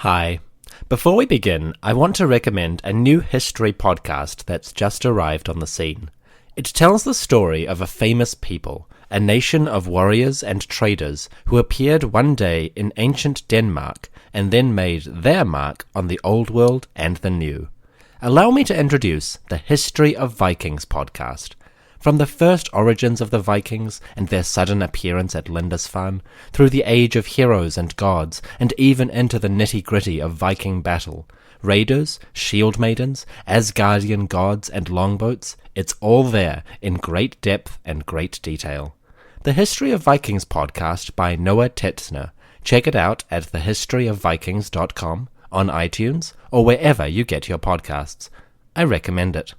Hi. Before we begin, I want to recommend a new history podcast that's just arrived on the scene. It tells the story of a famous people, a nation of warriors and traders who appeared one day in ancient Denmark and then made their mark on the Old World and the New. Allow me to introduce the History of Vikings podcast. From the first origins of the Vikings and their sudden appearance at Lindisfarne, through the age of heroes and gods, and even into the nitty-gritty of Viking battle, raiders, shield maidens, Asgardian gods, and longboats, it's all there in great depth and great detail. The History of Vikings podcast by Noah Tetzner. Check it out at thehistoryofvikings.com, on iTunes, or wherever you get your podcasts. I recommend it.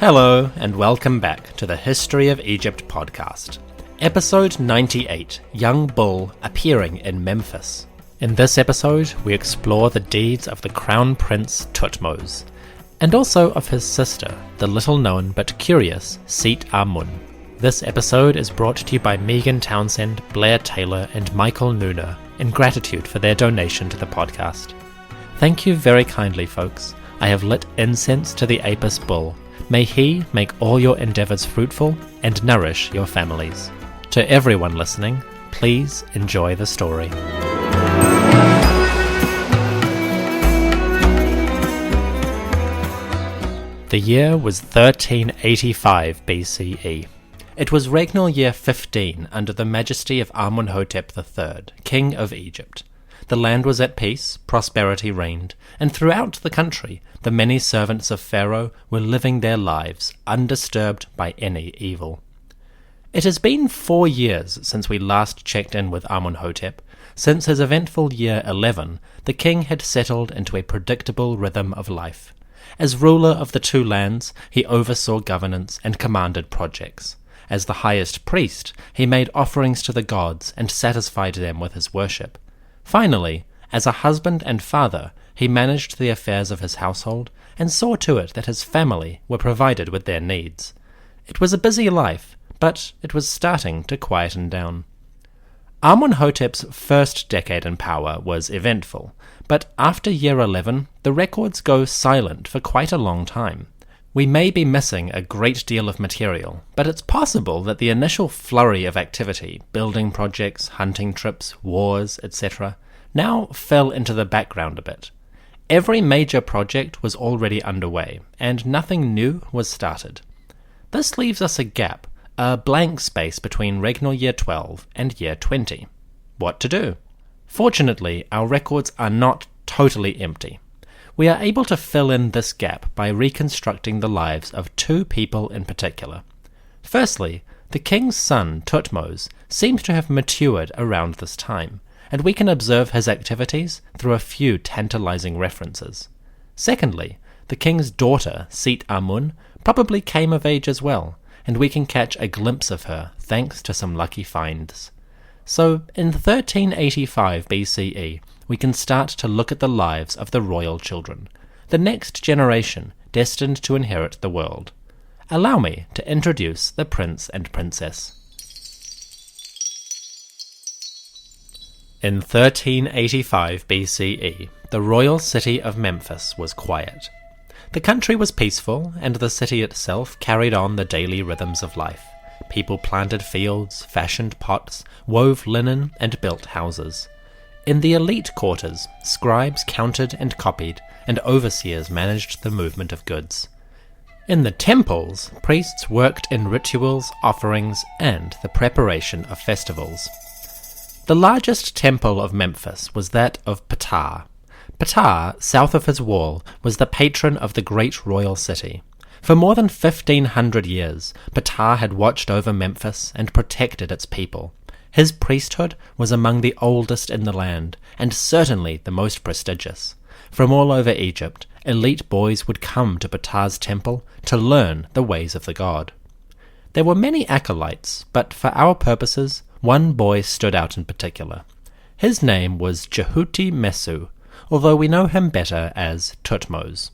Hello, and welcome back to the History of Egypt podcast. Episode 98, Young Bull Appearing in Memphis. In this episode, we explore the deeds of the Crown Prince Thutmose, and also of his sister, the little-known but curious Sit-Amun. This episode is brought to you by Megan Townsend, Blair Taylor, and Michael Nooner, in gratitude for their donation to the podcast. Thank you very kindly, folks. I have lit incense to the Apis bull. May he make all your endeavors fruitful and nourish your families. To everyone listening, please enjoy the story. The year was 1385 BCE. It was regnal year 15 under the majesty of Amunhotep III, king of Egypt. The land was at peace, prosperity reigned, and throughout the country the many servants of Pharaoh were living their lives undisturbed by any evil. It has been 4 years since we last checked in with Amunhotep. Since his eventful year 11, the king had settled into a predictable rhythm of life. As ruler of the two lands, he oversaw governance and commanded projects. As the highest priest, he made offerings to the gods and satisfied them with his worship. Finally, as a husband and father, he managed the affairs of his household and saw to it that his family were provided with their needs. It was a busy life, but it was starting to quieten down. Amunhotep's first decade in power was eventful, but after year 11, the records go silent for quite a long time. We may be missing a great deal of material, but it's possible that the initial flurry of activity, building projects, hunting trips, wars, etc., now fell into the background a bit. Every major project was already underway, and nothing new was started. This leaves us a gap, a blank space between regnal year 12 and year 20. What to do? Fortunately, our records are not totally empty. We are able to fill in this gap by reconstructing the lives of two people in particular. Firstly, the king's son, Djhutmose, seems to have matured around this time, and we can observe his activities through a few tantalizing references. Secondly, the king's daughter, Sit-Amun, probably came of age as well, and we can catch a glimpse of her thanks to some lucky finds. So, in 1385 BCE, we can start to look at the lives of the royal children, the next generation destined to inherit the world. Allow me to introduce the prince and princess. In 1385 BCE, the royal city of Memphis was quiet. The country was peaceful, and the city itself carried on the daily rhythms of life. People planted fields, fashioned pots, wove linen, and built houses. In the elite quarters, scribes counted and copied, and overseers managed the movement of goods. In the temples, priests worked in rituals, offerings, and the preparation of festivals. The largest temple of Memphis was that of Ptah. Ptah, south of his wall, was the patron of the great royal city. For more than 1,500 years, Ptah had watched over Memphis and protected its people. His priesthood was among the oldest in the land, and certainly the most prestigious. From all over Egypt, elite boys would come to Ptah's temple to learn the ways of the god. There were many acolytes, but for our purposes, one boy stood out in particular. His name was Djhutmose, although we know him better as Thutmose.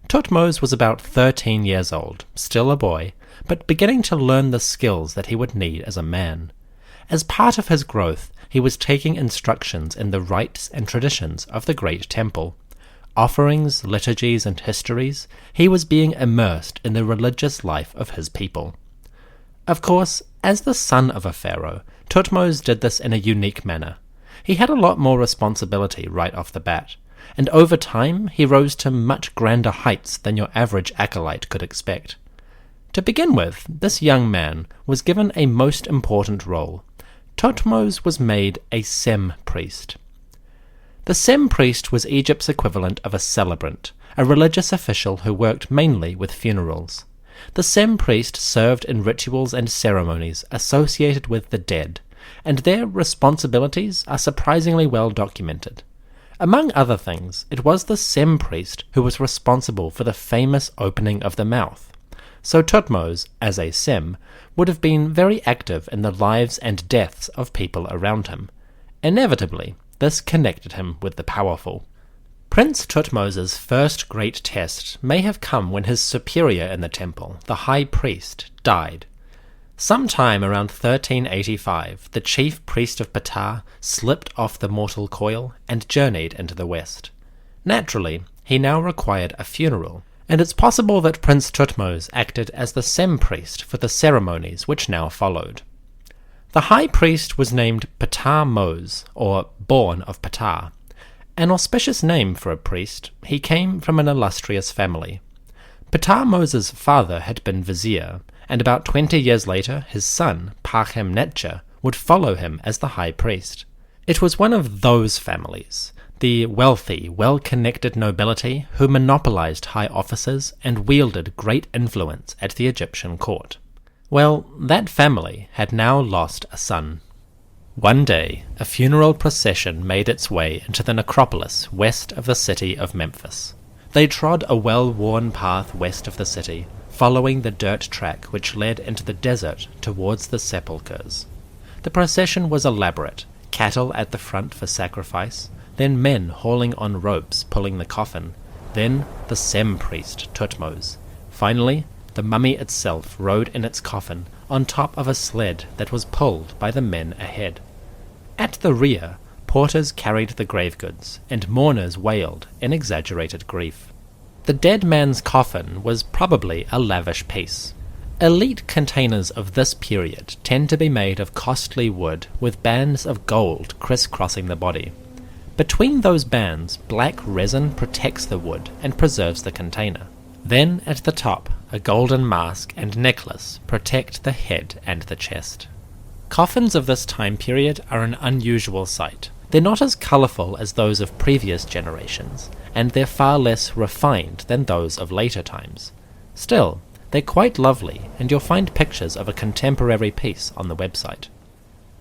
Thutmose was about 13 years old, still a boy, but beginning to learn the skills that he would need as a man. As part of his growth, he was taking instructions in the rites and traditions of the Great Temple. Offerings, liturgies, and histories, he was being immersed in the religious life of his people. Of course, as the son of a pharaoh, Thutmose did this in a unique manner. He had a lot more responsibility right off the bat, and over time he rose to much grander heights than your average acolyte could expect. To begin with, this young man was given a most important role. Thutmose was made a sem-priest. The sem-priest was Egypt's equivalent of a celebrant, a religious official who worked mainly with funerals. The sem-priest served in rituals and ceremonies associated with the dead, and their responsibilities are surprisingly well documented. Among other things, it was the sem-priest who was responsible for the famous opening of the mouth. So Thutmose, as a sem, would have been very active in the lives and deaths of people around him. Inevitably, this connected him with the powerful. Prince Thutmose's first great test may have come when his superior in the temple, the high priest, died. Sometime around 1385, the chief priest of Ptah slipped off the mortal coil and journeyed into the west. Naturally, he now required a funeral, and it's possible that Prince Thutmose acted as the sem-priest for the ceremonies which now followed. The high priest was named Ptahmose, or born of Ptah. An auspicious name for a priest, he came from an illustrious family. Ptahmose's father had been vizier, and about 20 years later his son, Ptahmose, would follow him as the high priest. It was one of those families, the wealthy, well-connected nobility who monopolized high offices and wielded great influence at the Egyptian court. Well, that family had now lost a son. One day, a funeral procession made its way into the necropolis west of the city of Memphis. They trod a well-worn path west of the city, following the dirt track which led into the desert towards the sepulchres. The procession was elaborate, cattle at the front for sacrifice, then men hauling on ropes pulling the coffin, then the sem-priest Thutmose. Finally, the mummy itself rode in its coffin on top of a sled that was pulled by the men ahead. At the rear, porters carried the grave goods, and mourners wailed in exaggerated grief. The dead man's coffin was probably a lavish piece. Elite containers of this period tend to be made of costly wood with bands of gold crisscrossing the body. Between those bands, black resin protects the wood and preserves the container. Then, at the top, a golden mask and necklace protect the head and the chest. Coffins of this time period are an unusual sight. They're not as colourful as those of previous generations, and they're far less refined than those of later times. Still, they're quite lovely, and you'll find pictures of a contemporary piece on the website.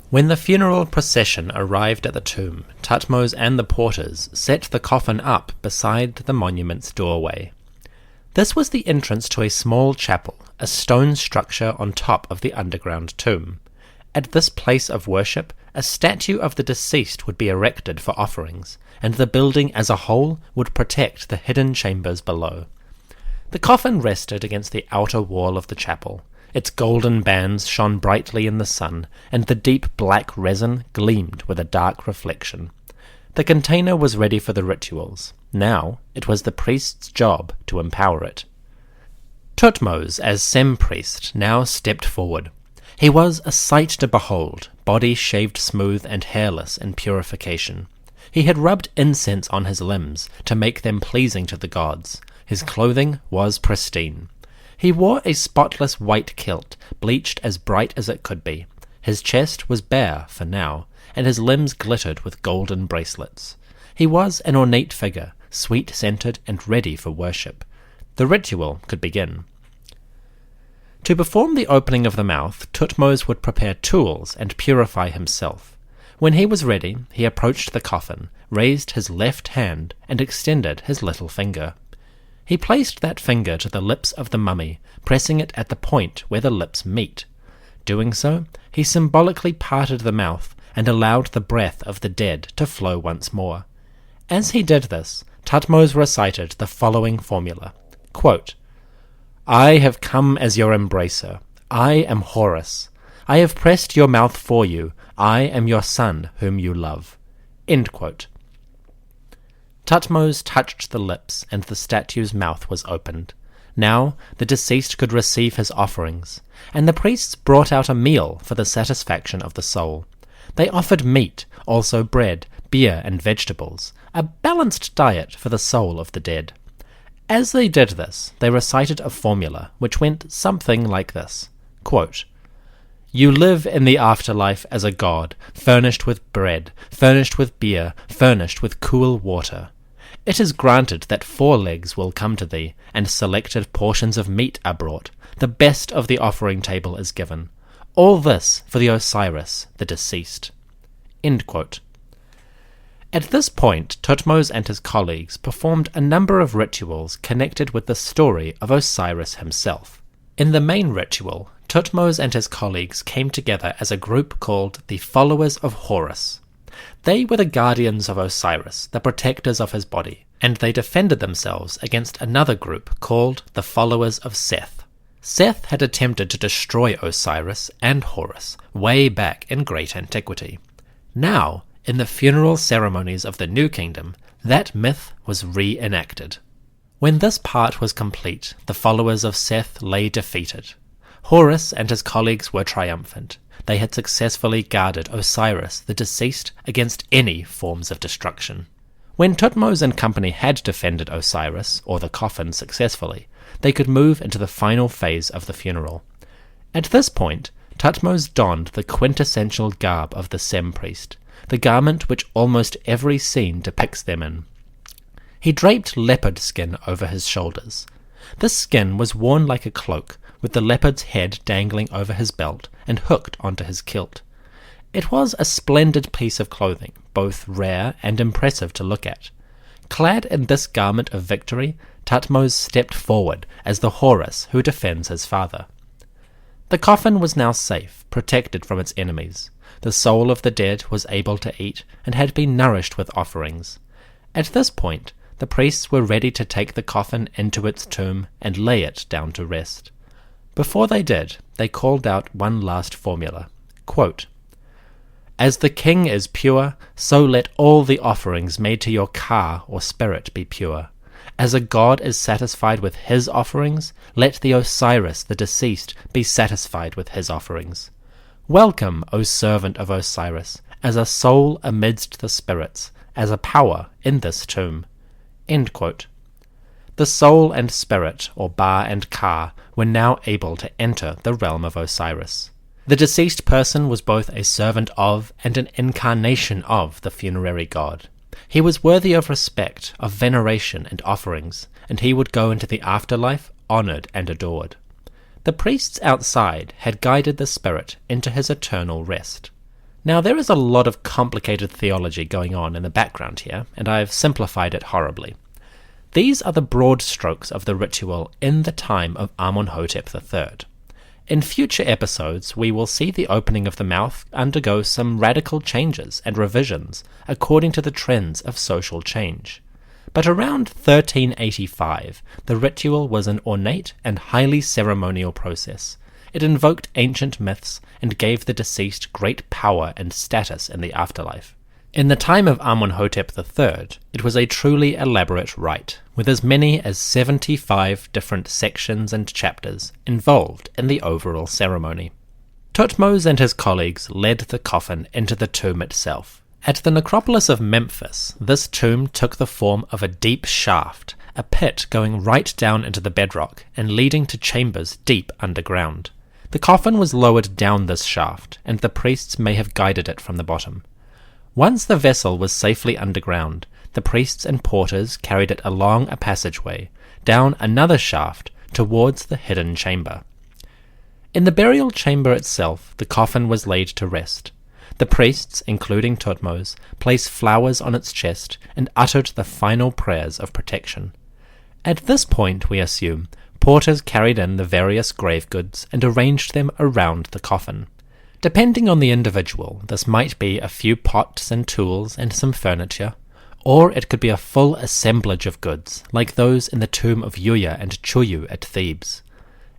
When the funeral procession arrived at the tomb, Thutmose and the porters set the coffin up beside the monument's doorway. This was the entrance to a small chapel, a stone structure on top of the underground tomb. At this place of worship, a statue of the deceased would be erected for offerings, and the building as a whole would protect the hidden chambers below. The coffin rested against the outer wall of the chapel. Its golden bands shone brightly in the sun, and the deep black resin gleamed with a dark reflection. The container was ready for the rituals. Now it was the priest's job to empower it. Thutmose, as sem-priest, now stepped forward. He was a sight to behold, body shaved smooth and hairless in purification. He had rubbed incense on his limbs to make them pleasing to the gods. His clothing was pristine. He wore a spotless white kilt, bleached as bright as it could be. His chest was bare for now, and his limbs glittered with golden bracelets. He was an ornate figure, sweet-scented and ready for worship. The ritual could begin. To perform the opening of the mouth, Thutmose would prepare tools and purify himself. When he was ready, he approached the coffin, raised his left hand, and extended his little finger. He placed that finger to the lips of the mummy, pressing it at the point where the lips meet. Doing so, he symbolically parted the mouth and allowed the breath of the dead to flow once more. As he did this, Thutmose recited the following formula: Quote, "I have come as your embracer. I am Horus. I have pressed your mouth for you. I am your son whom you love." End quote. Thutmose touched the lips, and the statue's mouth was opened. Now the deceased could receive his offerings, and the priests brought out a meal for the satisfaction of the soul. They offered meat, also bread, beer, and vegetables, a balanced diet for the soul of the dead. As they did this, they recited a formula which went something like this. Quote, "You live in the afterlife as a god, furnished with bread, furnished with beer, furnished with cool water. It is granted that 4 legs will come to thee, and selected portions of meat are brought. The best of the offering table is given. All this for the Osiris, the deceased." End quote. At this point, Thutmose and his colleagues performed a number of rituals connected with the story of Osiris himself. In the main ritual, Thutmose and his colleagues came together as a group called the Followers of Horus. They were the guardians of Osiris, the protectors of his body, and they defended themselves against another group called the Followers of Seth. Seth had attempted to destroy Osiris and Horus way back in great antiquity. Now, in the funeral ceremonies of the New Kingdom, that myth was reenacted. When this part was complete, the followers of Seth lay defeated. Horus and his colleagues were triumphant. They had successfully guarded Osiris, the deceased, against any forms of destruction. When Thutmose and company had defended Osiris, or the coffin, successfully, they could move into the final phase of the funeral. At this point, Thutmose donned the quintessential garb of the sem-priest, the garment which almost every scene depicts them in. He draped leopard skin over his shoulders. This skin was worn like a cloak, with the leopard's head dangling over his belt and hooked onto his kilt. It was a splendid piece of clothing, both rare and impressive to look at. Clad in this garment of victory, Thutmose stepped forward as the Horus who defends his father. The coffin was now safe, protected from its enemies. The soul of the dead was able to eat and had been nourished with offerings. At this point, the priests were ready to take the coffin into its tomb and lay it down to rest. Before they did, they called out one last formula. Quote, "As the king is pure, so let all the offerings made to your ka or spirit be pure. As a god is satisfied with his offerings, let the Osiris, the deceased, be satisfied with his offerings. Welcome, O servant of Osiris, as a soul amidst the spirits, as a power in this tomb." End quote. The soul and spirit, or Ba and Ka, were now able to enter the realm of Osiris. The deceased person was both a servant of and an incarnation of the funerary god. He was worthy of respect, of veneration and offerings, and he would go into the afterlife honored and adored. The priests outside had guided the spirit into his eternal rest. Now there is a lot of complicated theology going on in the background here, and I have simplified it horribly. These are the broad strokes of the ritual in the time of Amenhotep III. In future episodes, we will see the opening of the mouth undergo some radical changes and revisions according to the trends of social change. But around 1385, the ritual was an ornate and highly ceremonial process. It invoked ancient myths and gave the deceased great power and status in the afterlife. In the time of Amenhotep III, it was a truly elaborate rite, with as many as 75 different sections and chapters involved in the overall ceremony. Thutmose and his colleagues led the coffin into the tomb itself. At the necropolis of Memphis, this tomb took the form of a deep shaft, a pit going right down into the bedrock and leading to chambers deep underground. The coffin was lowered down this shaft, and the priests may have guided it from the bottom. Once the vessel was safely underground, the priests and porters carried it along a passageway, down another shaft, towards the hidden chamber. In the burial chamber itself, the coffin was laid to rest. The priests, including Thutmose, placed flowers on its chest and uttered the final prayers of protection. At this point, we assume, porters carried in the various grave goods and arranged them around the coffin. Depending on the individual, this might be a few pots and tools and some furniture, or it could be a full assemblage of goods, like those in the tomb of Iouiya and Touiyou at Thebes.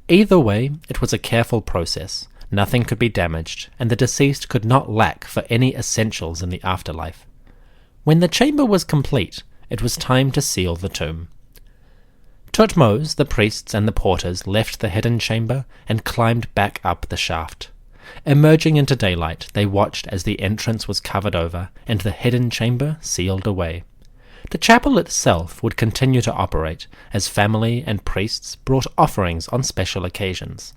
Either way, it was a careful process. Nothing could be damaged, and the deceased could not lack for any essentials in the afterlife. When the chamber was complete, it was time to seal the tomb. Thutmose, the priests and the porters left the hidden chamber and climbed back up the shaft. Emerging into daylight, they watched as the entrance was covered over and the hidden chamber sealed away. The chapel itself would continue to operate as family and priests brought offerings on special occasions.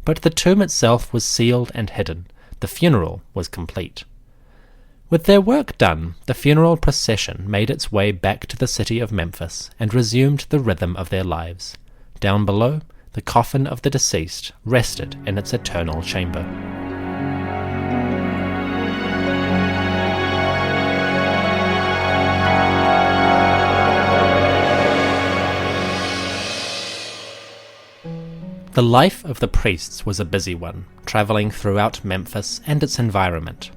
But the tomb itself was sealed and hidden. The funeral was complete. With their work done, the funeral procession made its way back to the city of Memphis and resumed the rhythm of their lives. Down below, the coffin of the deceased rested in its eternal chamber. The life of the priests was a busy one, travelling throughout Memphis and its environment.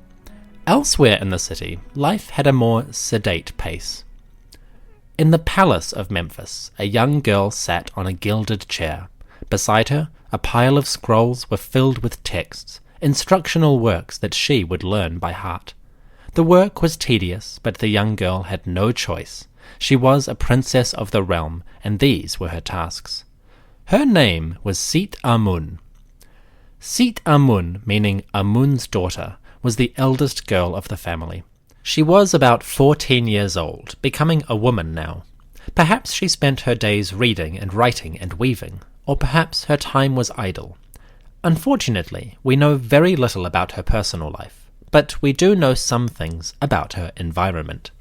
Elsewhere in the city, life had a more sedate pace. In the palace of Memphis, a young girl sat on a gilded chair. Beside her, a pile of scrolls were filled with texts, instructional works that she would learn by heart. The work was tedious, but the young girl had no choice. She was a princess of the realm, and these were her tasks. Her name was Sit-Amun. Sit-Amun, meaning Amun's daughter, was the eldest girl of the family. She was about 14 years old, becoming a woman now. Perhaps she spent her days reading and writing and weaving, or perhaps her time was idle. Unfortunately, we know very little about her personal life, but we do know some things about her environment.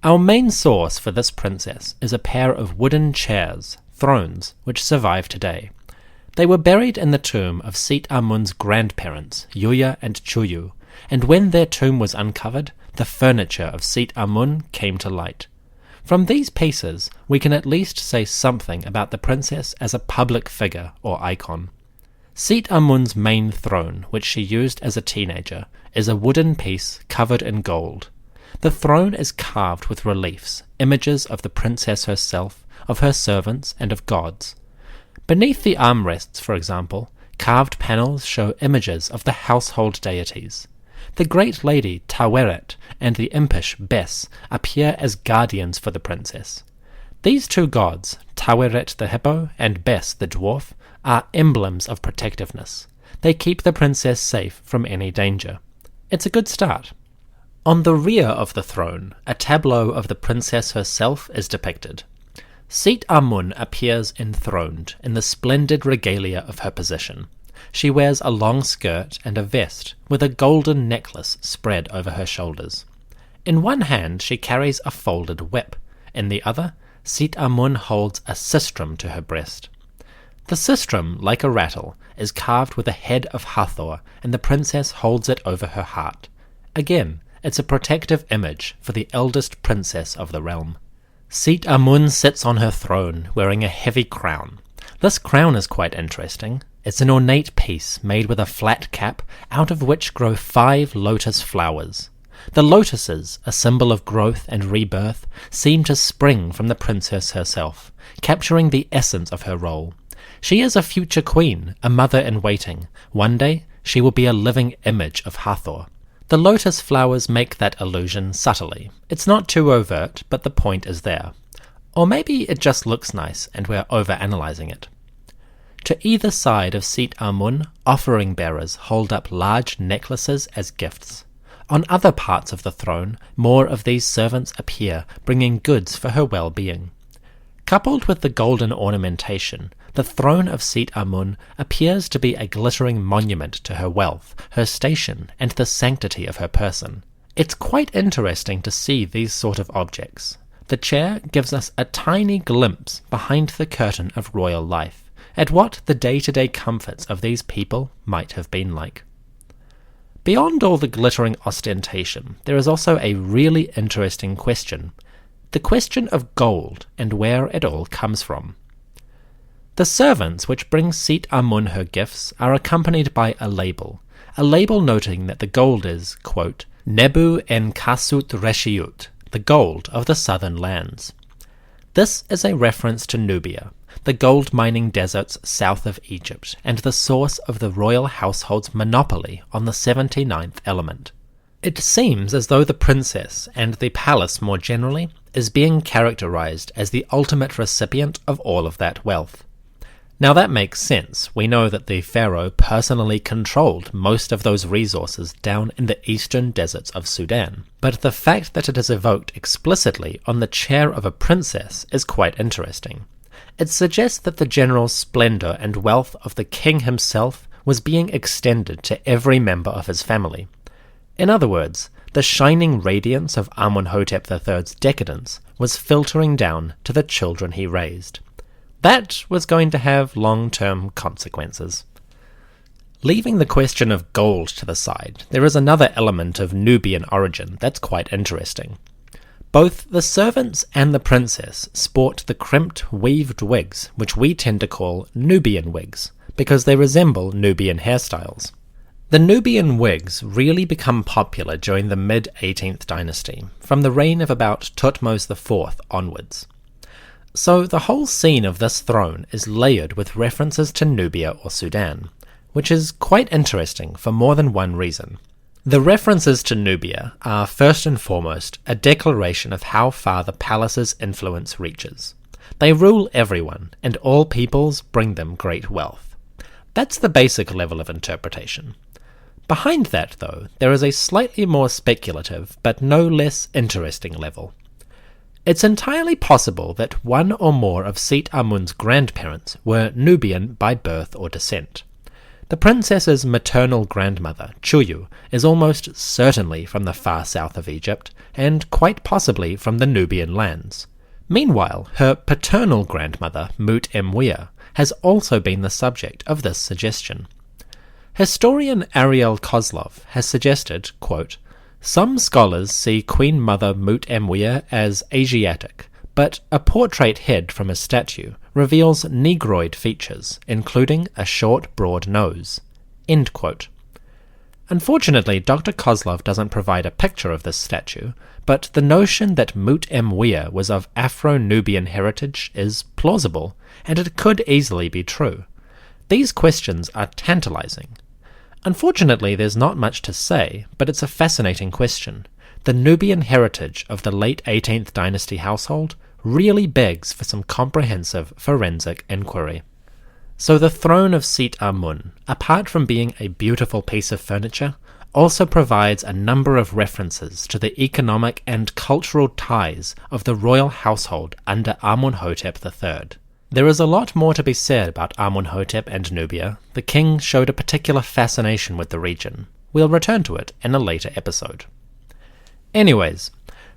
Our main source for this princess is a pair of wooden chairs, thrones, which survive today. They were buried in the tomb of Sit-Amun's grandparents, Iouiya and Touiyou, and when their tomb was uncovered, the furniture of Sit-Amun came to light. From these pieces, we can at least say something about the princess as a public figure or icon. Sit-Amun's main throne, which she used as a teenager, is a wooden piece covered in gold. The throne is carved with reliefs, images of the princess herself, of her servants, and of gods. Beneath the armrests, for example, carved panels show images of the household deities. The great lady Taweret and the impish Bes appear as guardians for the princess. These two gods, Taweret the hippo and Bes the dwarf, are emblems of protectiveness. They keep the princess safe from any danger. It's a good start. On the rear of the throne, a tableau of the princess herself is depicted. Sit-Amun appears enthroned in the splendid regalia of her position. She wears a long skirt and a vest with a golden necklace spread over her shoulders. In one hand she carries a folded whip. In the other, Sit-Amun holds a sistrum to her breast. The sistrum, like a rattle, is carved with a head of Hathor, and the princess holds it over her heart. Again, it's a protective image for the eldest princess of the realm. Sit-Amun sits on her throne, wearing a heavy crown. This crown is quite interesting. It's an ornate piece made with a flat cap, out of which grow 5 lotus flowers. The lotuses, a symbol of growth and rebirth, seem to spring from the princess herself, capturing the essence of her role. She is a future queen, a mother-in-waiting. One day, she will be a living image of Hathor. The lotus flowers make that illusion subtly. It's not too overt, but the point is there. Or maybe it just looks nice and we're overanalyzing it. To either side of Sit-Amun, offering bearers hold up large necklaces as gifts. On other parts of the throne, more of these servants appear, bringing goods for her well-being. Coupled with the golden ornamentation, the throne of Sit-Amun appears to be a glittering monument to her wealth, her station, and the sanctity of her person. It's quite interesting to see these sort of objects. The chair gives us a tiny glimpse behind the curtain of royal life, at what the day-to-day comforts of these people might have been like. Beyond all the glittering ostentation, there is also a really interesting question. The question of gold and where it all comes from. The servants which bring Sit-Amun her gifts are accompanied by a label noting that the gold is, quote, Nebu en kasut reshiut, the gold of the southern lands. This is a reference to Nubia, the gold mining deserts south of Egypt, and the source of the royal household's monopoly on the 79th element. It seems as though the princess, and the palace more generally, is being characterized as the ultimate recipient of all of that wealth. Now that makes sense. We know that the pharaoh personally controlled most of those resources down in the eastern deserts of Sudan, but the fact that it is evoked explicitly on the chair of a princess is quite interesting. It suggests that the general splendor and wealth of the king himself was being extended to every member of his family. In other words, the shining radiance of Amenhotep III's decadence was filtering down to the children he raised. That was going to have long-term consequences. Leaving the question of gold to the side, there is another element of Nubian origin that's quite interesting. Both the servants and the princess sport the crimped, weaved wigs, which we tend to call Nubian wigs, because they resemble Nubian hairstyles. The Nubian wigs really become popular during the mid-18th dynasty, from the reign of about Thutmose IV onwards. So the whole scene of this throne is layered with references to Nubia or Sudan, which is quite interesting for more than one reason. The references to Nubia are first and foremost a declaration of how far the palace's influence reaches. They rule everyone, and all peoples bring them great wealth. That's the basic level of interpretation. Behind that, though, there is a slightly more speculative, but no less interesting level. It's entirely possible that one or more of Sit-Amun's grandparents were Nubian by birth or descent. The princess's maternal grandmother, Touiyou, is almost certainly from the far south of Egypt, and quite possibly from the Nubian lands. Meanwhile, her paternal grandmother, Iouiya, has also been the subject of this suggestion. Historian Ariel Kozlov has suggested, quote, "Some scholars see Queen Mother Iouiya as Asiatic, but a portrait head from a statue reveals Negroid features, including a short, broad nose." End quote. Unfortunately, Dr. Kozlov doesn't provide a picture of this statue, but the notion that Iouiya was of Afro-Nubian heritage is plausible, and it could easily be true. These questions are tantalizing. Unfortunately, there's not much to say, but it's a fascinating question. The Nubian heritage of the late 18th dynasty household really begs for some comprehensive forensic inquiry. So the throne of Sit-Amun, apart from being a beautiful piece of furniture, also provides a number of references to the economic and cultural ties of the royal household under Amunhotep III. There is a lot more to be said about Amunhotep and Nubia. The king showed a particular fascination with the region. We'll return to it in a later episode. Anyways,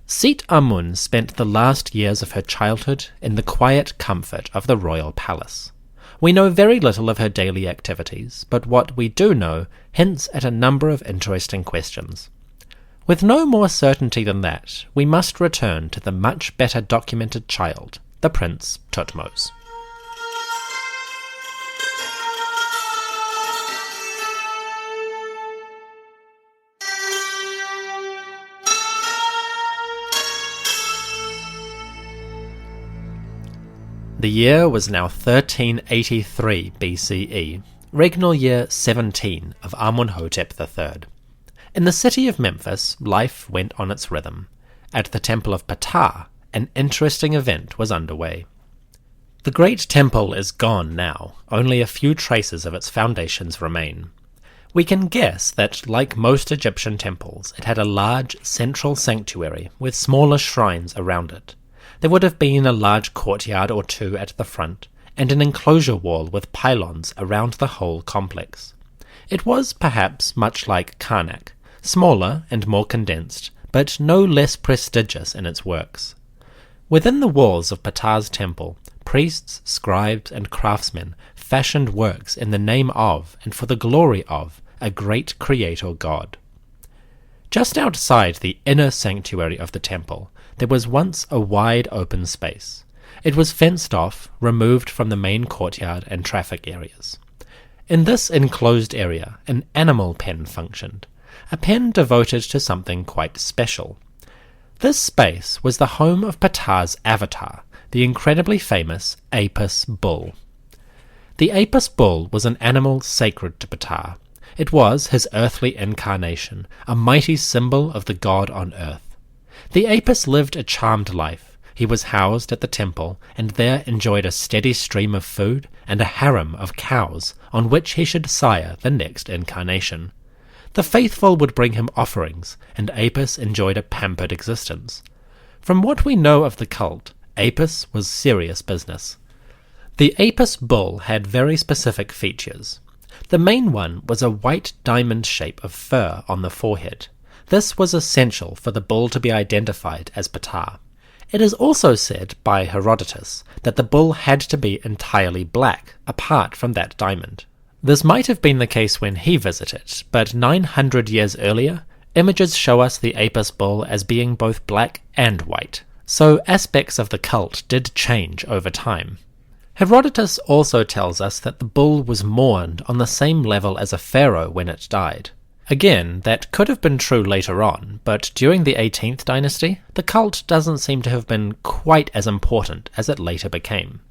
Sit-Amun spent the last years of her childhood in the quiet comfort of the royal palace. We know very little of her daily activities, but what we do know hints at a number of interesting questions. With no more certainty than that, we must return to the much better documented child, the Prince Thutmose. The year was now 1383 BCE, regnal year 17 of Amunhotep III. In the city of Memphis, life went on its rhythm. At the temple of Ptah, an interesting event was underway. The great temple is gone now, only a few traces of its foundations remain. We can guess that, like most Egyptian temples, it had a large central sanctuary with smaller shrines around it. There would have been a large courtyard or two at the front, and an enclosure wall with pylons around the whole complex. It was perhaps much like Karnak, smaller and more condensed, but no less prestigious in its works. Within the walls of Ptah's temple, priests, scribes, and craftsmen fashioned works in the name of, and for the glory of, a great creator god. Just outside the inner sanctuary of the temple, there was once a wide open space. It was fenced off, removed from the main courtyard and traffic areas. In this enclosed area, an animal pen functioned, a pen devoted to something quite special. This space was the home of Ptah's avatar, the incredibly famous Apis bull. The Apis bull was an animal sacred to Ptah. It was his earthly incarnation, a mighty symbol of the god on earth. The Apis lived a charmed life. He was housed at the temple, and there enjoyed a steady stream of food and a harem of cows on which he should sire the next incarnation. The faithful would bring him offerings, and Apis enjoyed a pampered existence. From what we know of the cult, Apis was serious business. The Apis bull had very specific features. The main one was a white diamond shape of fur on the forehead. This was essential for the bull to be identified as Ptah. It is also said by Herodotus that the bull had to be entirely black, apart from that diamond. This might have been the case when he visited, but 900 years earlier, images show us the Apis bull as being both black and white, so aspects of the cult did change over time. Herodotus also tells us that the bull was mourned on the same level as a pharaoh when it died. Again, that could have been true later on, but during the 18th dynasty, the cult doesn't seem to have been quite as important as it later became.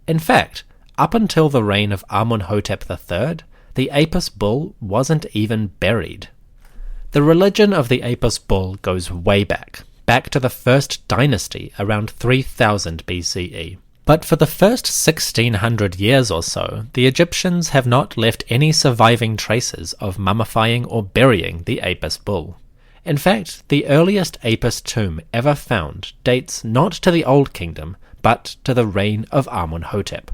In fact, up until the reign of Amunhotep III, the Apis bull wasn't even buried. The religion of the Apis bull goes way back to the first dynasty around 3000 BCE. But for the first 1600 years or so, the Egyptians have not left any surviving traces of mummifying or burying the Apis bull. In fact, the earliest Apis tomb ever found dates not to the Old Kingdom, but to the reign of Amenhotep.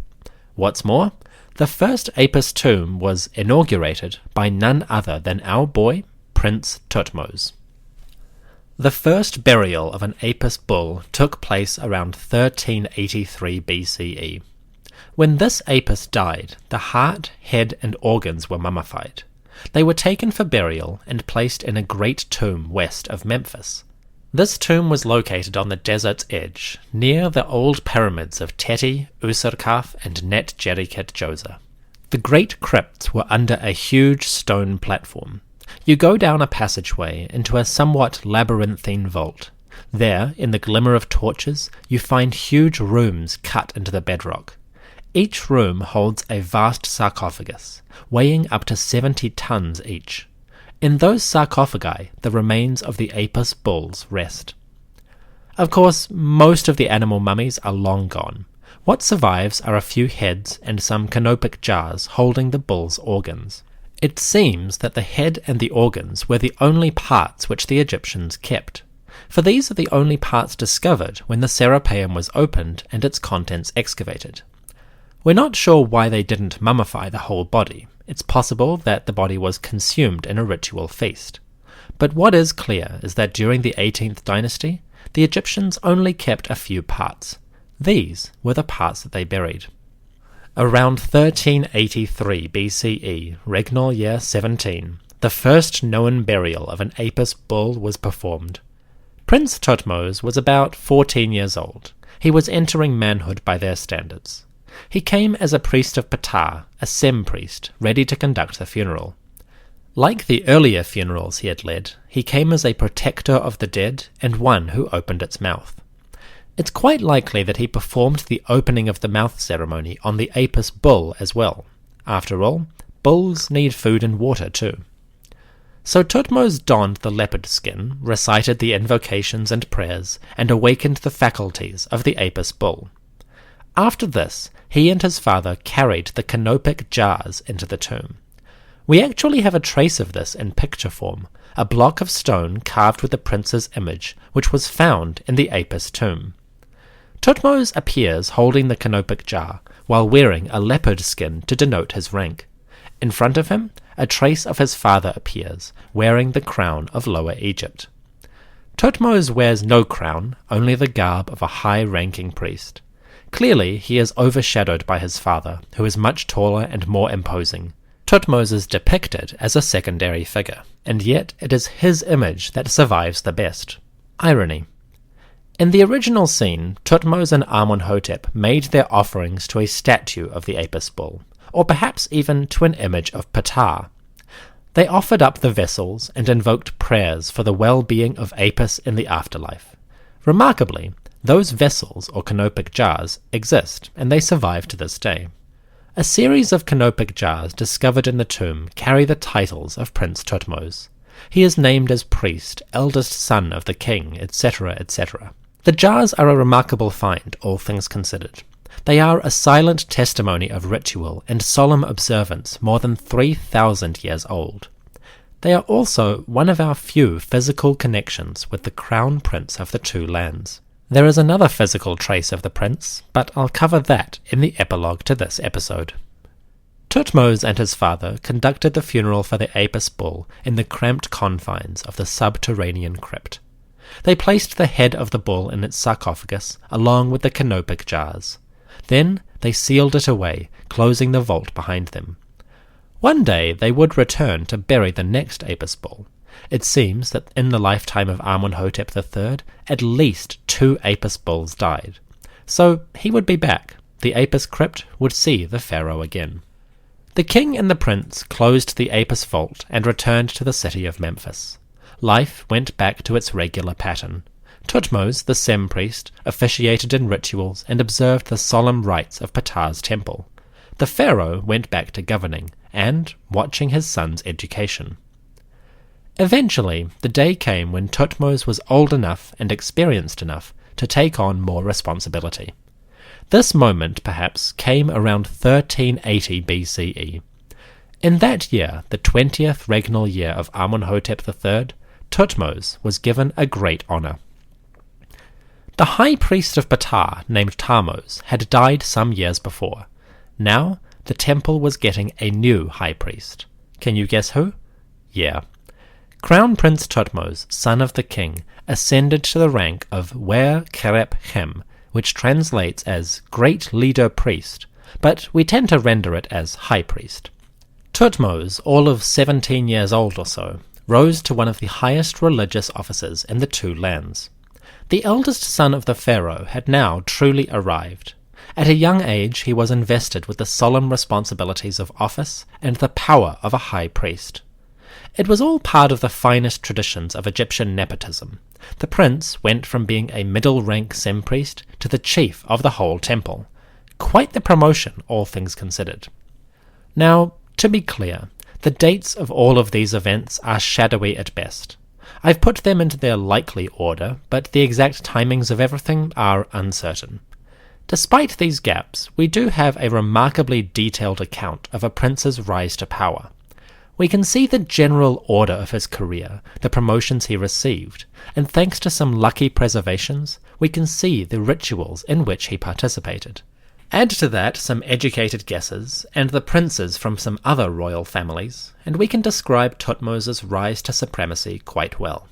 What's more, the first Apis tomb was inaugurated by none other than our boy, Prince Thutmose. The first burial of an Apis bull took place around 1383 BCE. When this Apis died, the heart, head, and organs were mummified. They were taken for burial and placed in a great tomb west of Memphis. This tomb was located on the desert's edge, near the old pyramids of Teti, Userkaf, and Net-Jeriket-Djoser. The great crypts were under a huge stone platform. You go down a passageway into a somewhat labyrinthine vault. There, in the glimmer of torches, you find huge rooms cut into the bedrock. Each room holds a vast sarcophagus, weighing up to 70 tons each. In those sarcophagi, the remains of the Apis bulls rest. Of course, most of the animal mummies are long gone. What survives are a few heads and some canopic jars holding the bull's organs. It seems that the head and the organs were the only parts which the Egyptians kept, for these are the only parts discovered when the Serapeum was opened and its contents excavated. We're not sure why they didn't mummify the whole body. It's possible that the body was consumed in a ritual feast. But what is clear is that during the 18th dynasty, the Egyptians only kept a few parts. These were the parts that they buried. Around 1383 BCE, regnal year 17, the first known burial of an Apis bull was performed. Prince Thutmose was about 14 years old. He was entering manhood by their standards. He came as a priest of Ptah, a sem-priest, ready to conduct the funeral. Like the earlier funerals he had led, he came as a protector of the dead and one who opened its mouth. It's quite likely that he performed the opening of the mouth ceremony on the Apis bull as well. After all, bulls need food and water too. So Thutmose donned the leopard skin, recited the invocations and prayers, and awakened the faculties of the Apis bull. After this, he and his father carried the canopic jars into the tomb. We actually have a trace of this in picture form, a block of stone carved with the prince's image, which was found in the Apis tomb. Thutmose appears holding the canopic jar, while wearing a leopard skin to denote his rank. In front of him, a trace of his father appears, wearing the crown of Lower Egypt. Thutmose wears no crown, only the garb of a high-ranking priest. Clearly, he is overshadowed by his father, who is much taller and more imposing. Thutmose is depicted as a secondary figure, and yet it is his image that survives the best. Irony. In the original scene, Thutmose and Amenhotep made their offerings to a statue of the Apis bull, or perhaps even to an image of Ptah. They offered up the vessels and invoked prayers for the well-being of Apis in the afterlife. Remarkably, those vessels or canopic jars exist, and they survive to this day. A series of canopic jars discovered in the tomb carry the titles of Prince Thutmose. He is named as priest, eldest son of the king, etc., etc. The jars are a remarkable find, all things considered. They are a silent testimony of ritual and solemn observance more than 3,000 years old. They are also one of our few physical connections with the crown prince of the two lands. There is another physical trace of the prince, but I'll cover that in the epilogue to this episode. Djhutmose and his father conducted the funeral for the Apis bull in the cramped confines of the subterranean crypt. They placed the head of the bull in its sarcophagus along with the canopic jars. Then they sealed it away, closing the vault behind them. One day they would return to bury the next Apis bull. It seems that in the lifetime of Amenhotep III, at least 2 Apis bulls died. So he would be back. The Apis crypt would see the pharaoh again. The king and the prince closed the Apis vault and returned to the city of Memphis. Life went back to its regular pattern. Djhutmose, the sem-priest, officiated in rituals and observed the solemn rites of Ptah's temple. The pharaoh went back to governing and watching his son's education. Eventually, the day came when Djhutmose was old enough and experienced enough to take on more responsibility. This moment, perhaps, came around 1380 BCE. In that year, the 20th regnal year of Amunhotep III, Djhutmose was given a great honour. The high priest of Ptah, named Ptahmose, had died some years before. Now, the temple was getting a new high priest. Can you guess who? Yeah. Crown Prince Djhutmose, son of the king, ascended to the rank of Wer Kerep Hem, which translates as Great Leader Priest, but we tend to render it as High Priest. Djhutmose, all of 17 years old or so, rose to one of the highest religious offices in the two lands. The eldest son of the pharaoh had now truly arrived. At a young age he was invested with the solemn responsibilities of office and the power of a high priest. It was all part of the finest traditions of Egyptian nepotism. The prince went from being a middle-rank sem-priest to the chief of the whole temple. Quite the promotion, all things considered. Now, to be clear, the dates of all of these events are shadowy at best. I've put them into their likely order, but the exact timings of everything are uncertain. Despite these gaps, we do have a remarkably detailed account of a prince's rise to power. We can see the general order of his career, the promotions he received, and thanks to some lucky preservations, we can see the rituals in which he participated. Add to that some educated guesses, and the princes from some other royal families, and we can describe Djhutmose's rise to supremacy quite well.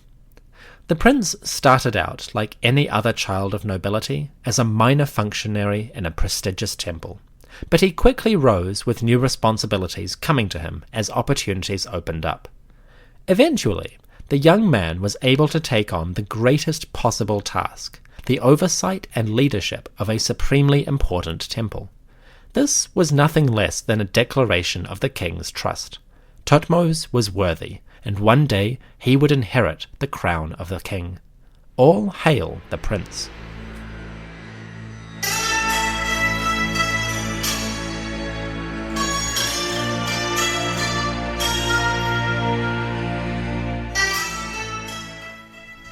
The prince started out, like any other child of nobility, as a minor functionary in a prestigious temple. But he quickly rose with new responsibilities coming to him as opportunities opened up. Eventually, the young man was able to take on the greatest possible task, the oversight and leadership of a supremely important temple. This was nothing less than a declaration of the king's trust. Djhutmose was worthy, and one day he would inherit the crown of the king. All hail the prince.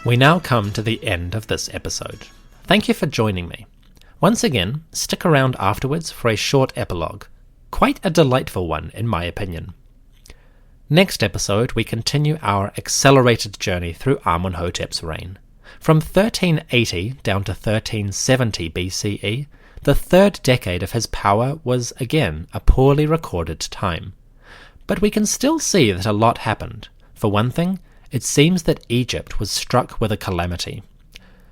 We now come to the end of this episode. Thank you for joining me. Once again, stick around afterwards for a short epilogue. Quite a delightful one, in my opinion. Next episode, we continue our accelerated journey through Amenhotep's reign. From 1380 down to 1370 BCE, the third decade of his power was, again, a poorly recorded time. But we can still see that a lot happened. For one thing, it seems that Egypt was struck with a calamity.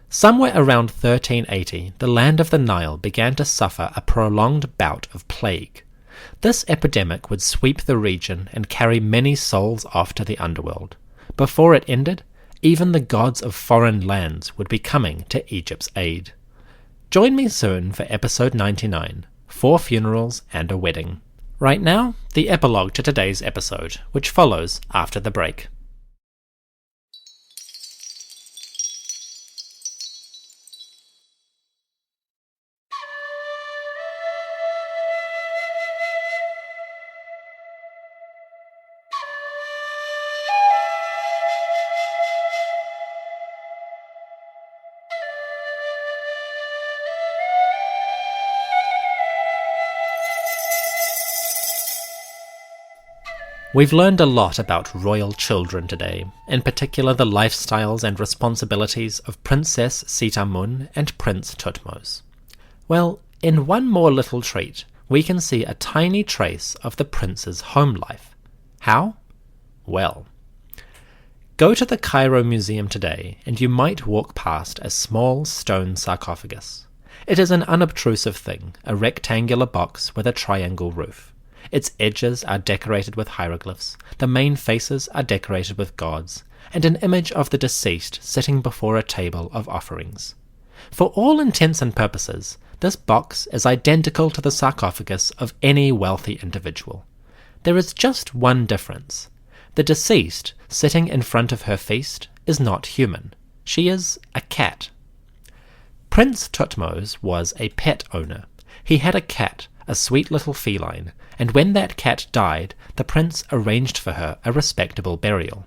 Somewhere around 1380, the land of the Nile began to suffer a prolonged bout of plague. This epidemic would sweep the region and carry many souls off to the underworld. Before it ended, even the gods of foreign lands would be coming to Egypt's aid. Join me soon for episode 99, 4 funerals and a wedding. Right now, the epilogue to today's episode, which follows after the break. We've learned a lot about royal children today, in particular the lifestyles and responsibilities of Princess Sit-Amun and Prince Thutmose. Well, in one more little treat, we can see a tiny trace of the prince's home life. How? Well, go to the Cairo Museum today and you might walk past a small stone sarcophagus. It is an unobtrusive thing, a rectangular box with a triangle roof. Its edges are decorated with hieroglyphs, the main faces are decorated with gods, and an image of the deceased sitting before a table of offerings. For all intents and purposes, this box is identical to the sarcophagus of any wealthy individual. There is just one difference. The deceased, sitting in front of her feast, is not human. She is a cat. Prince Thutmose was a pet owner. He had a cat, a sweet little feline, and when that cat died, the prince arranged for her a respectable burial.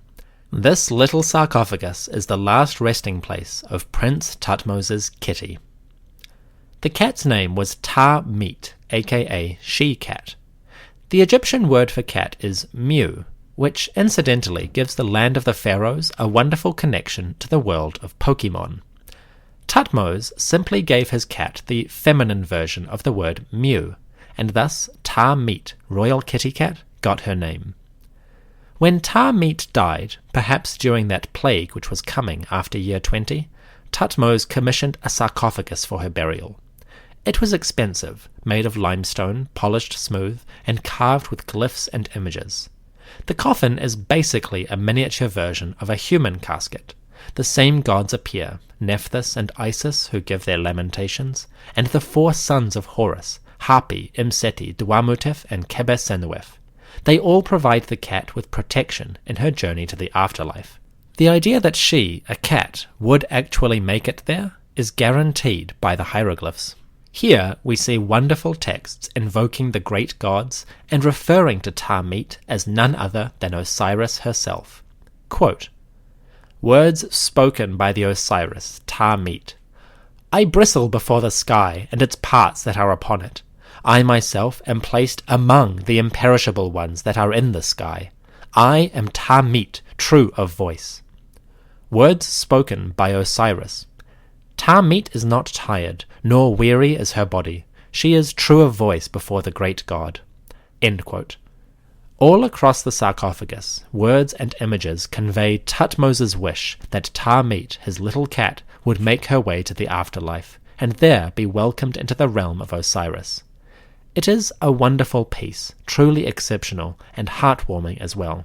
This little sarcophagus is the last resting place of Prince Thutmose's kitty. The cat's name was Ptahmose, aka she-cat. The Egyptian word for cat is Mu, which incidentally gives the land of the pharaohs a wonderful connection to the world of Pokemon. Thutmose simply gave his cat the feminine version of the word Mu, and thus Ptahmose, royal kitty cat, got her name. When Ptahmose died, perhaps during that plague which was coming after year 20, Thutmose commissioned a sarcophagus for her burial. It was expensive, made of limestone, polished smooth, and carved with glyphs and images. The coffin is basically a miniature version of a human casket. The same gods appear, Nephthys and Isis, who give their lamentations, and the 4 sons of Horus, Hapi, Imseti, Djhutmose, and Qebehsenuef. They all provide the cat with protection in her journey to the afterlife. The idea that she, a cat, would actually make it there is guaranteed by the hieroglyphs. Here we see wonderful texts invoking the great gods and referring to Ptahmose as none other than Osiris herself. Quote, "Words spoken by the Osiris, Ptahmose. I bristle before the sky and its parts that are upon it. I myself am placed among the imperishable ones that are in the sky. I am Ptahmose, true of voice." Words spoken by Osiris. Ptahmose is not tired, nor weary is her body. She is true of voice before the great god. End quote. All across the sarcophagus, words and images convey Thutmose's wish that Ptahmose, his little cat, would make her way to the afterlife, and there be welcomed into the realm of Osiris. It is a wonderful piece, truly exceptional, and heartwarming as well.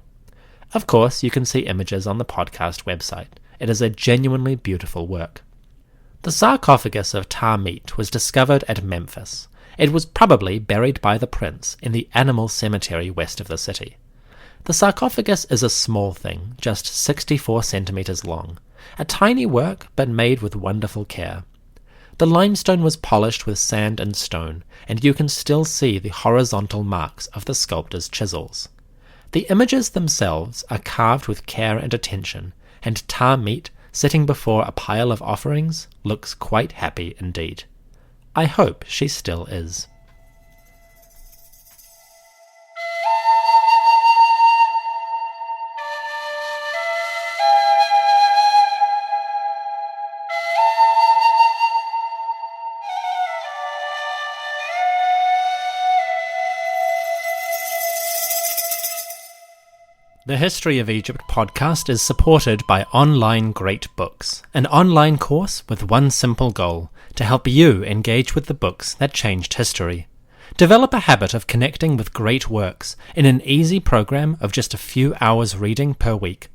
Of course, you can see images on the podcast website. It is a genuinely beautiful work. The sarcophagus of Ptahmose was discovered at Memphis. It was probably buried by the prince in the animal cemetery west of the city. The sarcophagus is a small thing, just 64 centimeters long. A tiny work, but made with wonderful care. The limestone was polished with sand and stone, and you can still see the horizontal marks of the sculptor's chisels. The images themselves are carved with care and attention, and Ptahmose, sitting before a pile of offerings, looks quite happy indeed. I hope she still is. The History of Egypt podcast is supported by Online Great Books, an online course with one simple goal, to help you engage with the books that changed history. Develop a habit of connecting with great works in an easy program of just a few hours reading per week.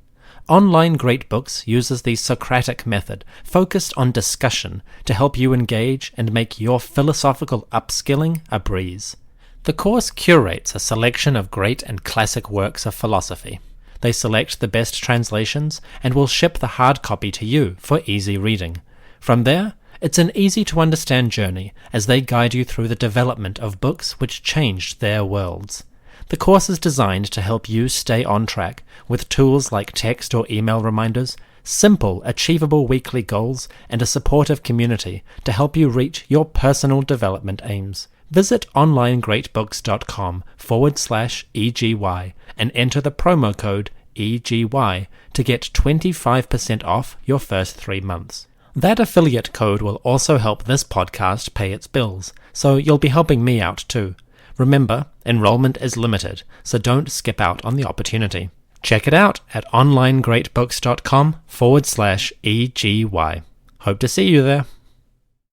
Online Great Books uses the Socratic method, focused on discussion, to help you engage and make your philosophical upskilling a breeze. The course curates a selection of great and classic works of philosophy. They select the best translations and will ship the hard copy to you for easy reading. From there, it's an easy-to-understand journey as they guide you through the development of books which changed their worlds. The course is designed to help you stay on track with tools like text or email reminders, simple, achievable weekly goals, and a supportive community to help you reach your personal development aims. Visit onlinegreatbooks.com/EGY and enter the promo code EGY to get 25% off your first 3 months. That affiliate code will also help this podcast pay its bills, so you'll be helping me out too. Remember, enrollment is limited, so don't skip out on the opportunity. Check it out at onlinegreatbooks.com/EGY. Hope to see you there.